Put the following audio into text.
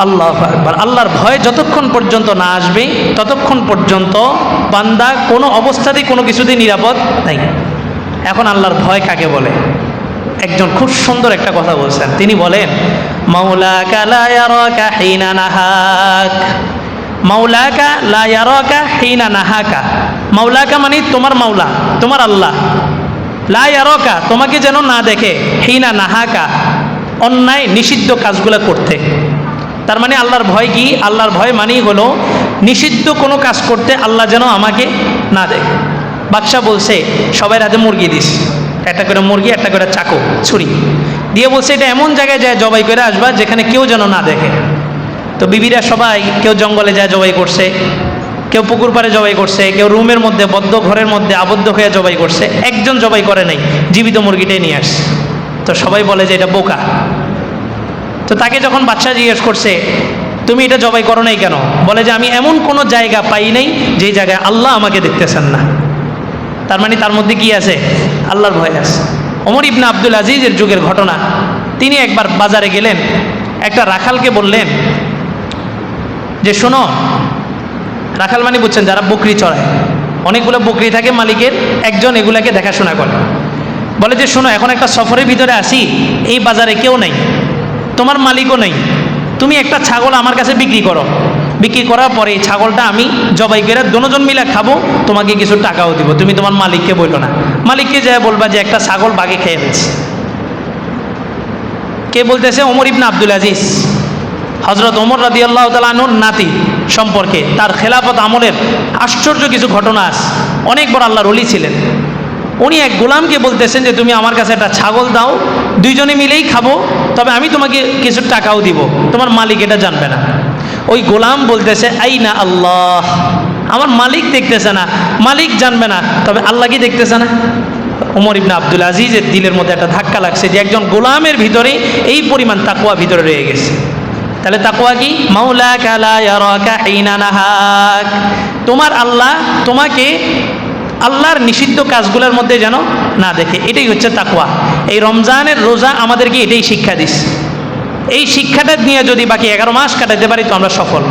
আল্লাহু আকবার। আল্লাহর ভয় যতক্ষণ পর্যন্ত না আসবে ততক্ষণ পর্যন্ত বান্দা কোনো অবস্থাতেই কোনো কিছুতেই নিরাপদ নাই। এখন আল্লাহর ভয় কাকে বলে? একজন খুব সুন্দর একটা কথা বলছেন, তিনি বলেন মাওলাকা লা ইয়ারাকা হিনা নাহাক, মাওলাকা লা ইয়ারাকা হিনা নাহাকা। মাওলাকা মানে তোমার মাওলা, তোমার আল্লাহ। লা ইয়ারাকা তোমাকে যেন না দেখে, হিনা নাহাকা অন্যায় নিষিদ্ধ কাজগুলো করতে। তার মানে আল্লাহর ভয় কি? আল্লাহর ভয় মানেই হলো নিষিদ্ধ কোনো কাজ করতে আল্লাহ যেন আমাকে না দেখে। বাদশা বলছে সবাই রাতে মুরগি দিস, একটা করে মুরগি, একটা করে চাকু, ছুরি দিয়ে বলছে এটা এমন জায়গায় যায় জবাই করে আসবা যেখানে কেউ যেন না দেখে। তো বিবিরা সবাই, কেউ জঙ্গলে যায় জবাই করছে, কেউ পুকুর পাড়ে জবাই করছে, কেউ রুমের মধ্যে বদ্ধ ঘরের মধ্যে আবদ্ধ হয়ে জবাই করছে, একজন জবাই করে নাই, জীবিত মুরগিটাই নিয়ে আসছে। তো সবাই বলে যে এটা বোকা। তো তাকে যখন বাদশা জিজ্ঞেস করছে তুমি এটা জবাই করো নাই কেন, বলে যে আমি এমন কোনো জায়গা পাই নাই যেই জায়গায় আল্লাহ আমাকে দেখতেছেন না। তার মানে তার মধ্যে কি আছে? আল্লাহর ভয় আছে। ওমর ইবনে আব্দুল আজিজের যুগের ঘটনা, তিনি একবার বাজারে গেলেন, একটা রাখালকে বললেন যে শোনো, রাখাল মানে বুঝছেন যারা বকরি চড়ায়, অনেকগুলো বকরি থাকে মালিকের, একজন এগুলাকে দেখাশোনা করে। বলে যে শোনো, এখন একটা সফরের ভিতরে আসি, এই বাজারে কেউ নেই, তোমার মালিকও নেই, তুমি একটা ছাগল আমার কাছে বিক্রি করো, বিক্রি করার পরে এই ছাগলটা আমি জবাই করে দুজন মিলে খাবো, তোমাকে কিছু টাকাও দিব, তুমি তোমার মালিককে বললো না। মালিককে যায় বলবা যে একটা ছাগল বাঘে খেয়ে ফেলছে। কে বলতেছে? ওমর ইবনে আব্দুল আজিজ। হযরত ওমর রাদিয়াল্লাহু তাআলা আনহুর নাতি সম্পর্কে, তার খেলাফত আমলের আশ্চর্য কিছু ঘটনা আছে। অনেক বড় আল্লাহর ওলি ছিলেন। উনি এক গোলামকে বলতেছেন যে তুমি আমার কাছে একটা ছাগল দাও, দুইজনে মিলেই খাবো, তবে আমি তোমাকে কিছু টাকাও দিব, তোমার মালিক এটা জানবে না। ওই গোলাম বলতেছে আইনা আল্লাহ, আমার মালিক দেখতেছে না, মালিক জানবে না, তবে আল্লাহ কি দেখতেছে না? ওমর ইবনে আব্দুল আজিজের দিলের মধ্যে একটা ধাক্কা লাগছে যে একজন গোলামের ভিতরে এই পরিমাণ তাকওয়া ভিতরে রয়ে গেছে। তাহলে তাকওয়া কি? মাওলাকা লা ইয়ারাকা হিনা নাহাক, তোমার আল্লাহ তোমাকে আল্লাহর নিষিদ্ধ কাজগুলোর মধ্যে যেন না দেখে, এটাই হচ্ছে তাকওয়া। এই রমজানের রোজা আমাদেরকে এটাই শিক্ষা দিচ্ছে। এই শিক্ষাটা নিয়ে যদি বাকি 11 মাস কাটাতে পারি তো আমরা সফল।